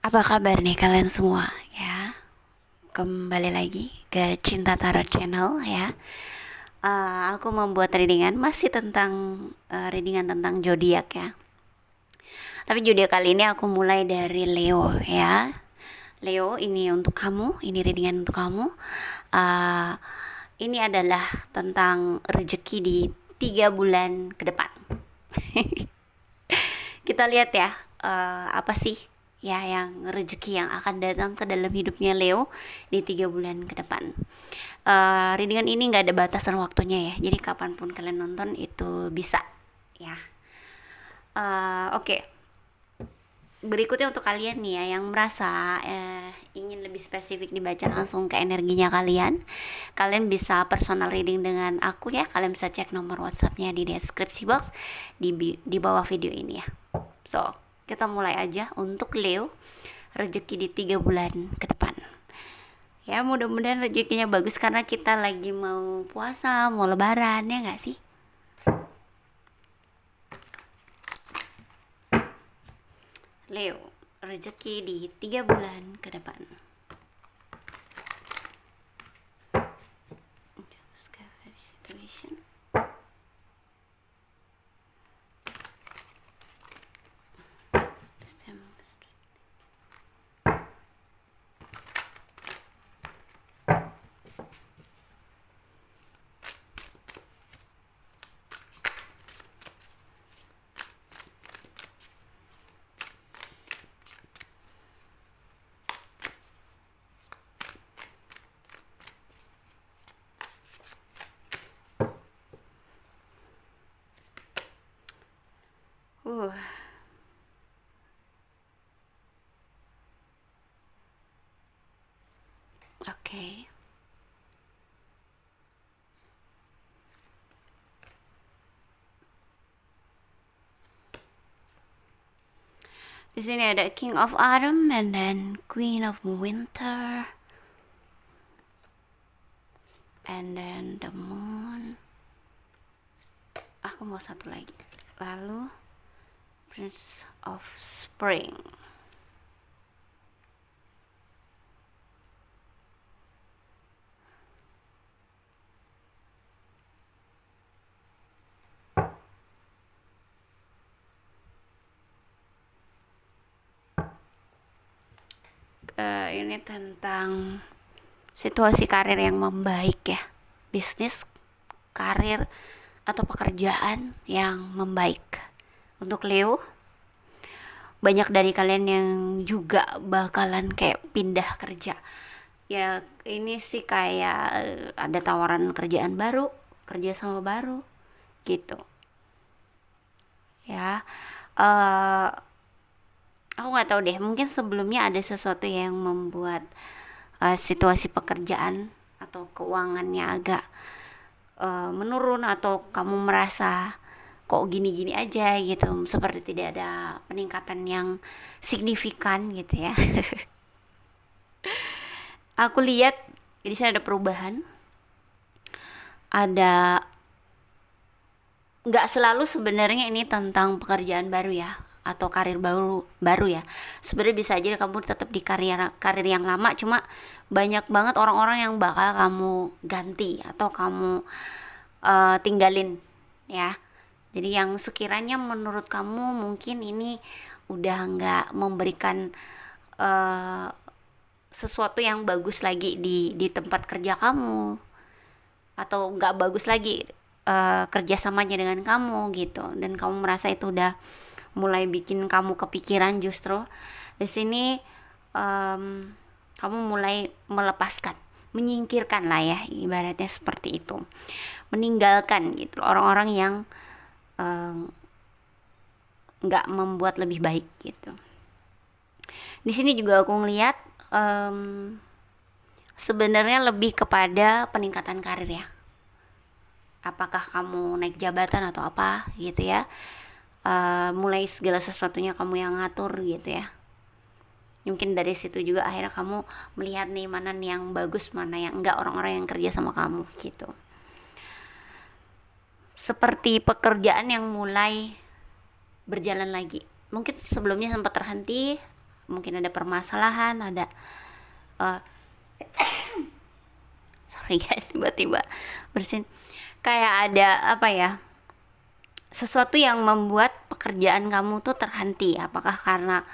Apa kabar nih kalian semua ya? Kembali lagi ke Cinta Tarot Channel ya. Aku membuat readingan masih tentang readingan tentang zodiak ya. Tapi zodiak kali ini aku mulai dari Leo ya. Leo, ini untuk kamu, ini readingan untuk kamu. Uh, ini adalah tentang rezeki di 3 bulan ke depan. Kita lihat ya, apa sih ya yang rezeki yang akan datang ke dalam hidupnya Leo di 3 bulan ke depan. Readingan ini nggak ada batasan waktunya ya, jadi kapanpun kalian nonton itu bisa ya. Oke. Berikutnya untuk kalian nih ya yang merasa ingin lebih spesifik dibaca langsung ke energinya kalian, kalian bisa personal reading dengan aku ya. Kalian bisa cek nomor WhatsAppnya di deskripsi box di bawah video ini ya. So, kita mulai aja untuk Leo, rezeki di 3 bulan ke depan. Ya, mudah-mudahan rezekinya bagus karena kita lagi mau puasa, mau lebaran ya nggak sih? Leo, rezeki di 3 bulan ke depan. Situation. Uh, Oke. Di sini ada King of Autumn and then Queen of Winter. And then the Moon. Aku mau satu lagi. Lalu Prince of Spring. Ini tentang situasi karir yang membaik ya, bisnis, karir atau pekerjaan yang membaik. Untuk Leo, banyak dari kalian yang juga bakalan kayak pindah kerja ya. Ini sih kayak ada tawaran kerjaan baru, kerja sama baru gitu ya. uh, aku nggak tahu deh, mungkin sebelumnya ada sesuatu yang membuat situasi pekerjaan atau keuangannya agak menurun, atau kamu merasa kok gini-gini aja gitu, seperti tidak ada peningkatan yang signifikan gitu ya. Aku lihat di sini ada perubahan, ada, nggak selalu sebenarnya ini tentang pekerjaan baru ya atau karir baru baru ya. Sebenarnya bisa aja kamu tetap di karir karir yang lama, cuma banyak banget orang-orang yang bakal kamu ganti atau kamu tinggalin ya. Jadi yang sekiranya menurut kamu mungkin ini udah nggak memberikan uh, sesuatu yang bagus lagi di tempat kerja kamu, atau nggak bagus lagi kerjasamanya dengan kamu gitu, dan kamu merasa itu udah mulai bikin kamu kepikiran, justru di sini kamu mulai melepaskan, menyingkirkan lah ya, ibaratnya seperti itu, meninggalkan gitu orang-orang yang nggak membuat lebih baik gitu. Di sini juga aku ngelihat sebenarnya lebih kepada peningkatan karir ya. Apakah kamu naik jabatan atau apa gitu ya. Mulai segala sesuatunya kamu yang ngatur gitu ya. Mungkin dari situ juga akhirnya kamu melihat nih mana nih yang bagus, mana yang enggak, orang-orang yang kerja sama kamu gitu. Seperti pekerjaan yang mulai berjalan lagi. Mungkin sebelumnya sempat terhenti, mungkin ada permasalahan, ada uh, sorry guys, tiba-tiba bersin, kayak ada apa ya, sesuatu yang membuat pekerjaan kamu tuh terhenti. Apakah karena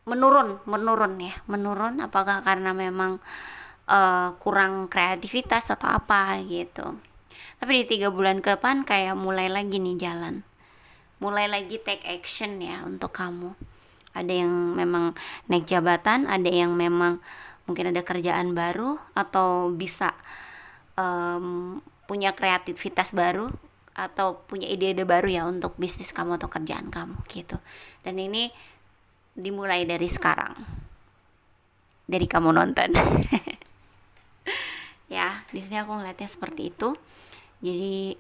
menurun, apakah karena memang kurang kreativitas atau apa gitu. Tapi di 3 bulan ke depan kayak mulai lagi nih jalan, mulai lagi take action ya untuk kamu. Ada yang memang naik jabatan, ada yang memang mungkin ada kerjaan baru, atau bisa punya kreativitas baru, atau punya ide-ide baru ya untuk bisnis kamu atau kerjaan kamu gitu. Dan ini dimulai dari sekarang, dari kamu nonton. Ya, di sini aku ngeliatnya seperti itu. Jadi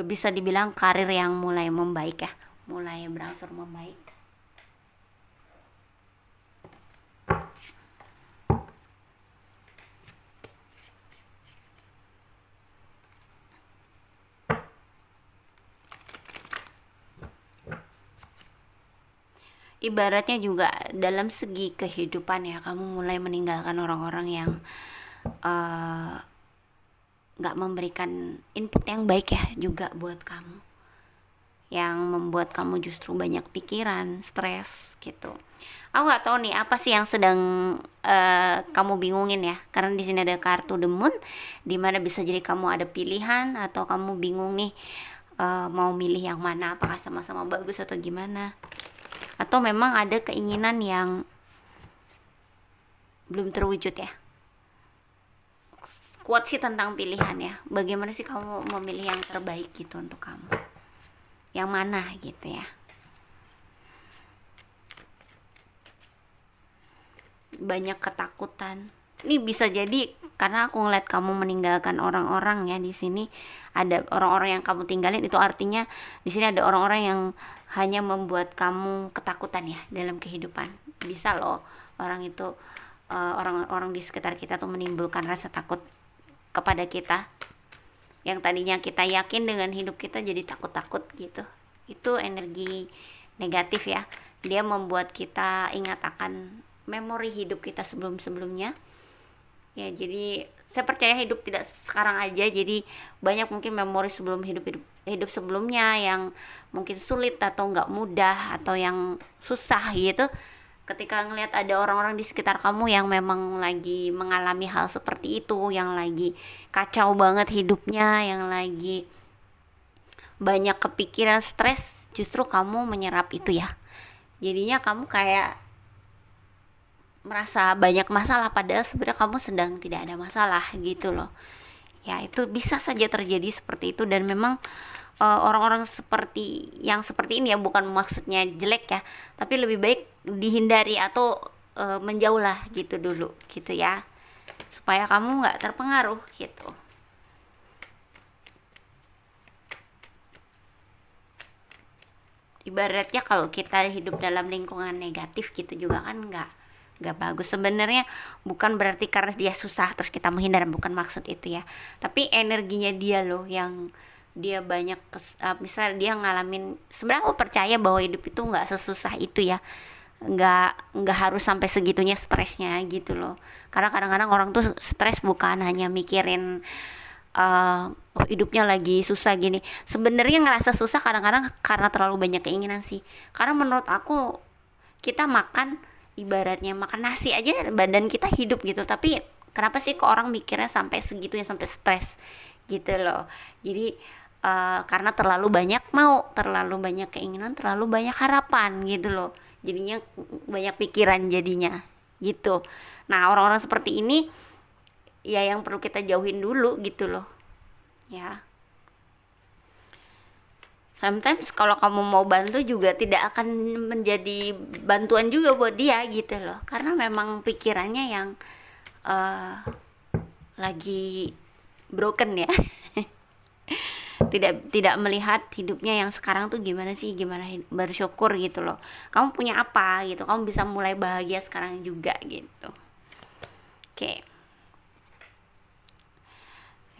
bisa dibilang karir yang mulai membaik ya, mulai berangsur membaik. Ibaratnya juga dalam segi kehidupan ya, kamu mulai meninggalkan orang-orang yang nggak memberikan input yang baik ya juga buat kamu, yang membuat kamu justru banyak pikiran, stres gitu. Aku nggak tahu nih apa sih yang sedang kamu bingungin ya, karena di sini ada kartu The Moon, dimana bisa jadi kamu ada pilihan atau kamu bingung nih mau milih yang mana, apakah sama-sama bagus atau gimana, atau memang ada keinginan yang belum terwujud ya. Kuat sih tentang pilihan ya, bagaimana sih kamu memilih yang terbaik gitu untuk kamu, yang mana gitu ya. Banyak ketakutan, ini bisa jadi karena aku ngeliat kamu meninggalkan orang-orang ya. Di sini ada orang-orang yang kamu tinggalin, itu artinya di sini ada orang-orang yang hanya membuat kamu ketakutan ya dalam kehidupan. Bisa loh orang itu orang-orang di sekitar kita tuh menimbulkan rasa takut kepada kita, yang tadinya kita yakin dengan hidup kita jadi takut-takut gitu. Itu energi negatif ya, dia membuat kita ingat akan memori hidup kita sebelum-sebelumnya ya. Jadi saya percaya hidup tidak sekarang aja, jadi banyak mungkin memori sebelum hidup sebelumnya yang mungkin sulit atau nggak mudah atau yang susah gitu. Ketika ngelihat ada orang-orang di sekitar kamu yang memang lagi mengalami hal seperti itu, yang lagi kacau banget hidupnya, yang lagi banyak kepikiran, stres, justru kamu menyerap itu ya. Jadinya kamu kayak merasa banyak masalah, padahal sebenarnya kamu sedang tidak ada masalah gitu loh. Ya, itu bisa saja terjadi seperti itu. Dan memang orang-orang seperti ini ya, bukan maksudnya jelek ya, tapi lebih baik dihindari atau menjauh lah gitu dulu gitu ya, supaya kamu nggak terpengaruh gitu. Ibaratnya kalau kita hidup dalam lingkungan negatif gitu juga kan nggak bagus sebenarnya. Bukan berarti karena dia susah terus kita menghindar, bukan maksud itu ya, tapi energinya dia loh yang dia banyak misal dia ngalamin. Sebenarnya aku percaya bahwa hidup itu nggak sesusah itu ya, nggak harus sampai segitunya stresnya gitu loh. Karena kadang-kadang orang tuh stres bukan hanya mikirin hidupnya lagi susah gini. Sebenarnya ngerasa susah kadang-kadang karena terlalu banyak keinginan sih. Karena menurut aku kita makan, ibaratnya makan nasi aja badan kita hidup gitu, tapi kenapa sih kok orang mikirnya sampai segitunya, sampai stres gitu loh. Jadi karena terlalu banyak terlalu banyak keinginan, terlalu banyak harapan gitu loh, jadinya banyak pikiran jadinya gitu. Nah, orang-orang seperti ini ya yang perlu kita jauhin dulu gitu loh ya. Sometimes kalau kamu mau bantu juga tidak akan menjadi bantuan juga buat dia gitu loh, karena memang pikirannya yang lagi broken ya. tidak melihat hidupnya yang sekarang tuh gimana sih, gimana bersyukur gitu loh. Kamu punya apa gitu, kamu bisa mulai bahagia sekarang juga gitu. Oke.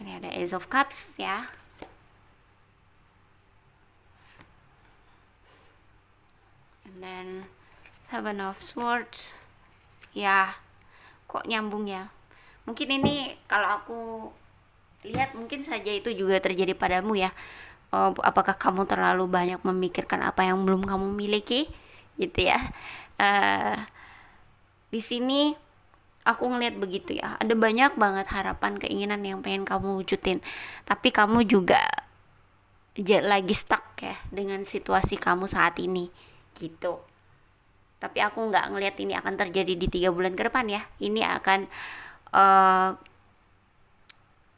Ini ada Ace of Cups ya. And then Seven of Swords. Ya, kok nyambung ya. Mungkin ini kalau aku lihat mungkin saja itu juga terjadi padamu ya. Apakah kamu terlalu banyak memikirkan apa yang belum kamu miliki gitu ya. Eh, di sini aku ngelihat begitu ya. Ada banyak banget harapan, keinginan yang pengen kamu wujudin. Tapi kamu juga lagi stuck ya dengan situasi kamu saat ini gitu. Tapi aku nggak ngelihat ini akan terjadi di 3 bulan ke depan ya. Ini akan uh,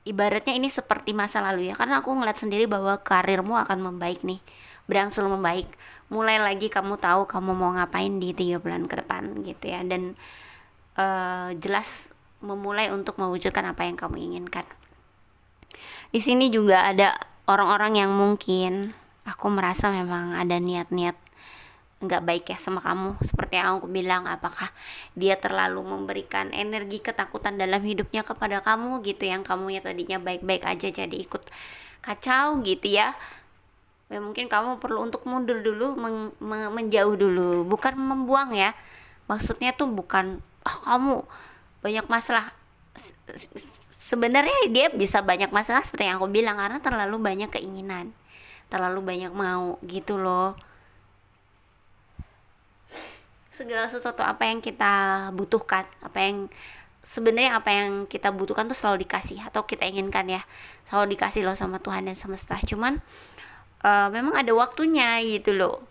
ibaratnya ini seperti masa lalu ya, karena aku ngeliat sendiri bahwa karirmu akan membaik nih, berangsur membaik. Mulai lagi kamu tahu kamu mau ngapain di 3 bulan ke depan gitu ya, dan jelas memulai untuk mewujudkan apa yang kamu inginkan. Di sini juga ada orang-orang yang mungkin aku merasa memang ada niat-niat nggak baik ya sama kamu. Seperti yang aku bilang, apakah dia terlalu memberikan energi ketakutan dalam hidupnya kepada kamu gitu, yang kamunya tadinya baik-baik aja jadi ikut kacau gitu ya. Mungkin kamu perlu untuk mundur dulu, menjauh dulu, bukan membuang ya. Maksudnya tuh bukan kamu banyak masalah. Sebenarnya dia bisa banyak masalah seperti yang aku bilang, karena terlalu banyak keinginan, terlalu banyak mau gitu loh. Segala sesuatu apa yang kita butuhkan, sebenarnya apa yang kita butuhkan tuh selalu dikasih, atau kita inginkan ya, selalu dikasih loh sama Tuhan dan semesta. Cuman memang ada waktunya gitu loh.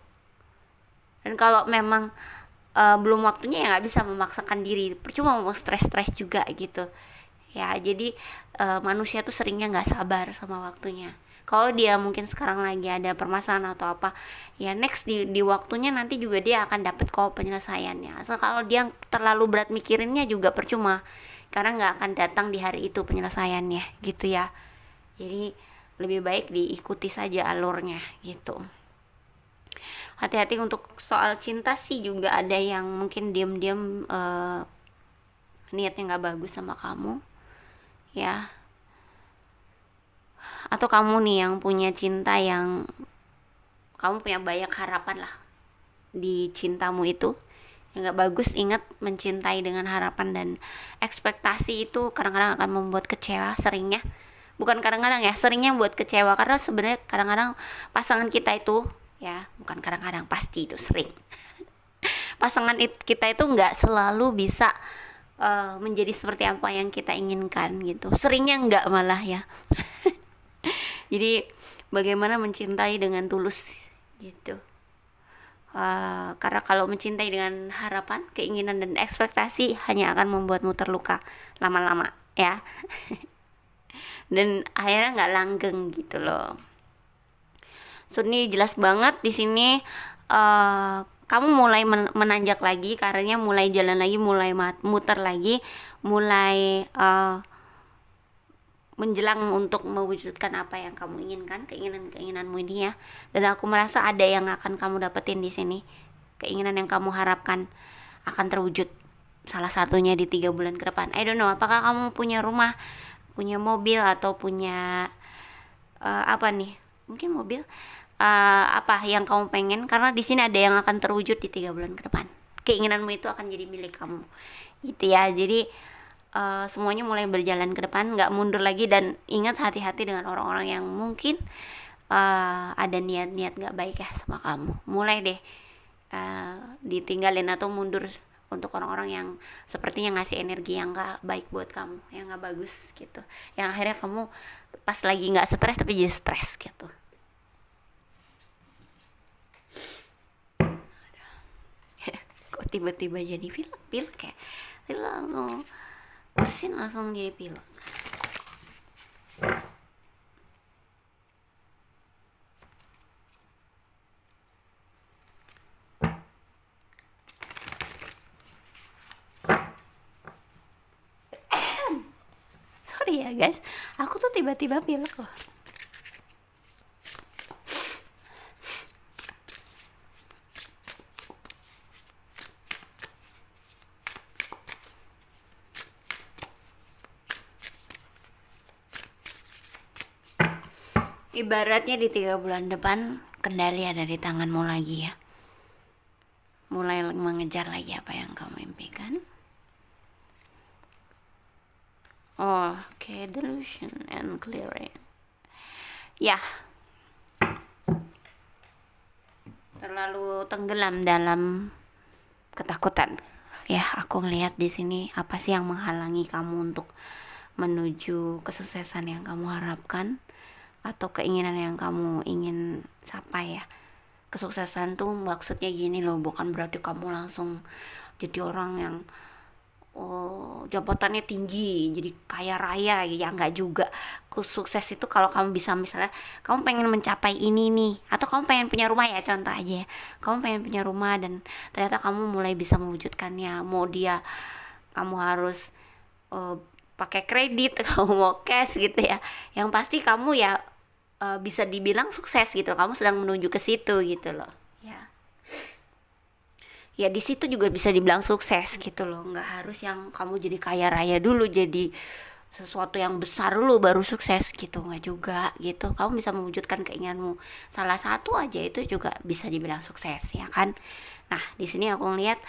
Dan kalau memang belum waktunya ya nggak bisa memaksakan diri, percuma mau stres juga gitu ya. Jadi manusia tuh seringnya nggak sabar sama waktunya. Kalau dia mungkin sekarang lagi ada permasalahan atau apa ya, next di waktunya nanti juga dia akan dapet kok penyelesaiannya. Asal kalau dia terlalu berat mikirinnya juga percuma, karena nggak akan datang di hari itu penyelesaiannya gitu ya. Jadi lebih baik diikuti saja alurnya gitu. Hati-hati untuk soal cinta sih, juga ada yang mungkin diam-diam niatnya nggak bagus sama kamu ya. Atau kamu nih yang punya cinta, yang kamu punya banyak harapan lah di cintamu itu, yang nggak bagus. Ingat, mencintai dengan harapan dan ekspektasi itu kadang-kadang akan membuat kecewa, seringnya. Bukan kadang-kadang ya, seringnya buat kecewa, karena sebenarnya kadang-kadang pasangan kita itu ya, bukan kadang-kadang, pasti itu sering pasangan kita itu nggak selalu bisa menjadi seperti apa yang kita inginkan gitu. Seringnya nggak, malah ya. Jadi bagaimana mencintai dengan tulus gitu. Karena kalau mencintai dengan harapan, keinginan dan ekspektasi hanya akan membuatmu terluka lama-lama ya. Dan akhirnya nggak langgeng gitu loh. So ini jelas banget di sini kamu mulai menanjak lagi, karirnya mulai jalan lagi, mulai muter lagi, mulai menjelang untuk mewujudkan apa yang kamu inginkan, keinginanmu ini ya. Dan aku merasa ada yang akan kamu dapetin di sini. Keinginan yang kamu harapkan akan terwujud, salah satunya di 3 bulan ke depan. I don't know, apakah kamu punya rumah, punya mobil, atau punya apa nih? Mungkin mobil. Apa yang kamu pengen, karena di sini ada yang akan terwujud di 3 bulan ke depan. Keinginanmu itu akan jadi milik kamu gitu ya. Jadi semuanya mulai berjalan ke depan, nggak mundur lagi. Dan ingat, hati-hati dengan orang-orang yang mungkin ada niat-niat nggak baik ya sama kamu. Mulai deh ditinggalin atau mundur untuk orang-orang yang sepertinya ngasih energi yang nggak baik buat kamu, yang nggak bagus gitu, yang akhirnya kamu pas lagi nggak stres tapi jadi stres gitu. Kok tiba-tiba jadi pilek kayak langsung bersin, langsung jadi pilek. Sorry ya guys, aku tuh tiba-tiba pilek loh. Ibaratnya di 3 bulan depan kendali ada di tanganmu lagi ya. mulai mengejar lagi apa yang kamu impikan. Oke, delusion and clearing. Ya, terlalu tenggelam dalam ketakutan. Ya, aku ngelihat di sini apa sih yang menghalangi kamu untuk menuju kesuksesan yang kamu harapkan atau keinginan yang kamu ingin capai ya. Kesuksesan tuh maksudnya gini loh, bukan berarti kamu langsung jadi orang yang jabatannya tinggi, jadi kaya raya ya, nggak juga. Sukses itu kalau kamu bisa, misalnya kamu pengen mencapai ini nih, atau kamu pengen punya rumah ya, contoh aja ya, kamu pengen punya rumah dan ternyata kamu mulai bisa mewujudkannya. Mau dia kamu harus pakai kredit, kamu mau cash gitu ya, yang pasti kamu ya bisa dibilang sukses gitu, kamu sedang menuju ke situ gitu loh ya. Ya di situ juga bisa dibilang sukses gitu loh, nggak harus yang kamu jadi kaya raya dulu, jadi sesuatu yang besar dulu baru sukses gitu, nggak juga gitu. Kamu bisa mewujudkan keinginanmu salah satu aja itu juga bisa dibilang sukses ya kan. Nah di sini aku ngeliat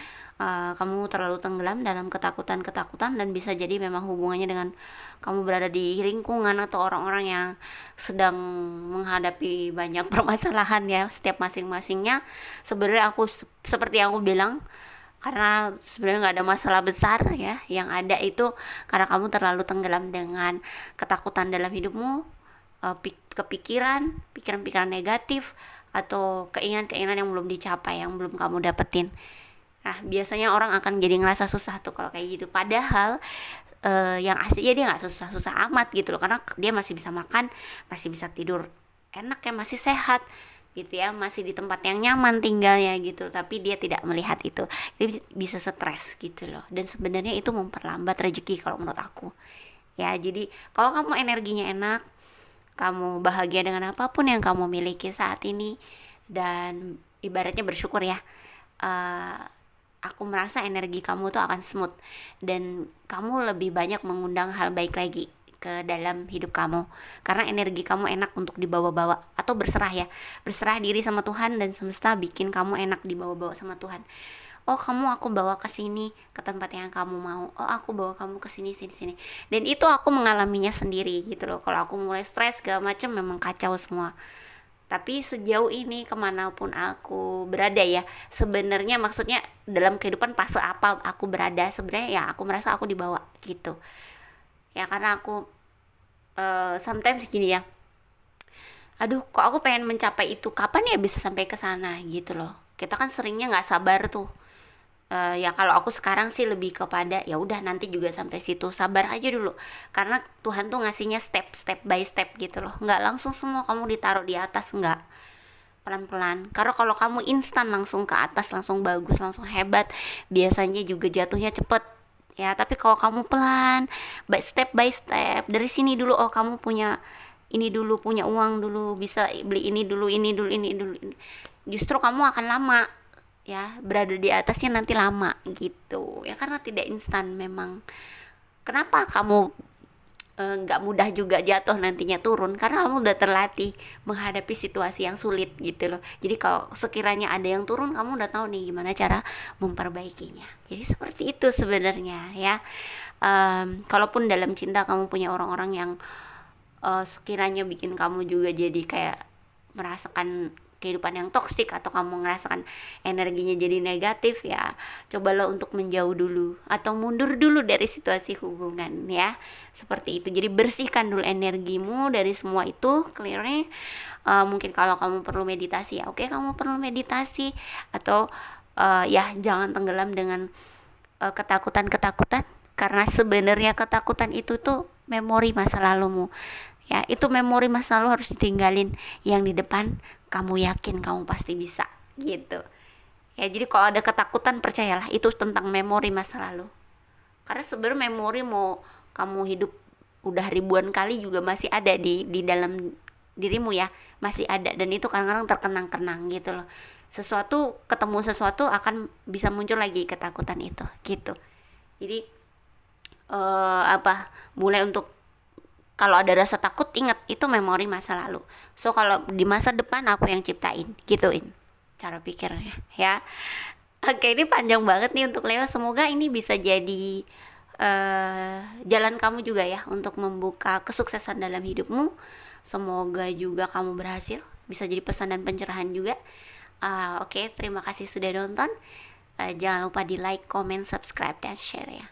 kamu terlalu tenggelam dalam ketakutan dan bisa jadi memang hubungannya dengan kamu berada di lingkungan atau orang-orang yang sedang menghadapi banyak permasalahan ya, setiap masing-masingnya. Sebenarnya aku seperti yang aku bilang, karena sebenarnya nggak ada masalah besar ya, yang ada itu karena kamu terlalu tenggelam dengan ketakutan dalam hidupmu, pikiran-pikiran negatif atau keinginan-keinginan yang belum dicapai, yang belum kamu dapetin. Nah biasanya orang akan jadi ngerasa susah tuh kalau kayak gitu, padahal yang aslinya dia nggak susah-susah amat gitu loh, karena dia masih bisa makan, masih bisa tidur enak ya, masih sehat gitu ya, masih di tempat yang nyaman tinggalnya gitu, tapi dia tidak melihat itu, dia bisa stres gitu loh. Dan sebenarnya itu memperlambat rezeki kalau menurut aku ya. Jadi kalau kamu energinya enak, kamu bahagia dengan apapun yang kamu miliki saat ini, dan ibaratnya bersyukur ya, aku merasa energi kamu tuh akan smooth dan kamu lebih banyak mengundang hal baik lagi ke dalam hidup kamu, karena energi kamu enak untuk dibawa-bawa atau berserah ya, berserah diri sama Tuhan dan semesta bikin kamu enak dibawa-bawa sama Tuhan. Oh kamu aku bawa ke sini, ke tempat yang kamu mau. Oh aku bawa kamu ke sini sini sini. Dan itu aku mengalaminya sendiri gitu loh. Kalau aku mulai stres segala macam memang kacau semua. Tapi sejauh ini kemanapun aku berada ya, sebenarnya maksudnya dalam kehidupan fase apa aku berada, sebenarnya ya aku merasa aku dibawa gitu ya, karena aku sometimes gini ya, aduh kok aku pengen mencapai itu, kapan ya bisa sampai ke sana gitu loh. Kita kan seringnya nggak sabar tuh. Ya kalau aku sekarang sih lebih kepada ya udah nanti juga sampai situ, sabar aja dulu, karena Tuhan tuh ngasihnya step by step gitu loh, nggak langsung semua kamu ditaruh di atas, nggak, pelan-pelan. Karena kalau kamu instan langsung ke atas, langsung bagus, langsung hebat, biasanya juga jatuhnya cepet ya. Tapi kalau kamu pelan, by step, dari sini dulu, oh kamu punya ini dulu, punya uang dulu, bisa beli ini dulu, ini dulu, ini dulu, ini, justru kamu akan lama ya berada di atasnya, nanti lama gitu ya, karena tidak instan memang. Kenapa kamu nggak mudah juga jatuh nantinya turun, karena kamu udah terlatih menghadapi situasi yang sulit gitu loh. Jadi kalau sekiranya ada yang turun, kamu udah tahu nih gimana cara memperbaikinya. Jadi seperti itu sebenarnya ya. Kalaupun dalam cinta kamu punya orang-orang yang sekiranya bikin kamu juga jadi kayak merasakan kehidupan yang toksik, atau kamu ngerasakan energinya jadi negatif ya, cobalah untuk menjauh dulu atau mundur dulu dari situasi hubungan ya, seperti itu. Jadi bersihkan dulu energimu dari semua itu, clearnya. Mungkin kalau kamu perlu meditasi ya oke, kamu perlu meditasi, atau ya jangan tenggelam dengan ketakutan, karena sebenarnya ketakutan itu tuh memori masa lalumu ya, itu memori masa lalu harus ditinggalin, yang di depan kamu yakin kamu pasti bisa gitu ya. Jadi kalau ada ketakutan, percayalah itu tentang memori masa lalu, karena sebenarnya memori mau kamu hidup udah ribuan kali juga masih ada di dalam dirimu ya, masih ada, dan itu kadang-kadang terkenang-kenang gitu loh. Ketemu sesuatu akan bisa muncul lagi ketakutan itu gitu. Jadi mulai untuk, kalau ada rasa takut, ingat itu memori masa lalu. So kalau di masa depan aku yang ciptain, gituin cara pikirnya ya. Oke, ini panjang banget nih untuk Leo. Semoga ini bisa jadi jalan kamu juga ya untuk membuka kesuksesan dalam hidupmu. Semoga juga kamu berhasil, bisa jadi pesan dan pencerahan juga. Oke, terima kasih sudah nonton. Jangan lupa di like, comment, subscribe, dan share ya.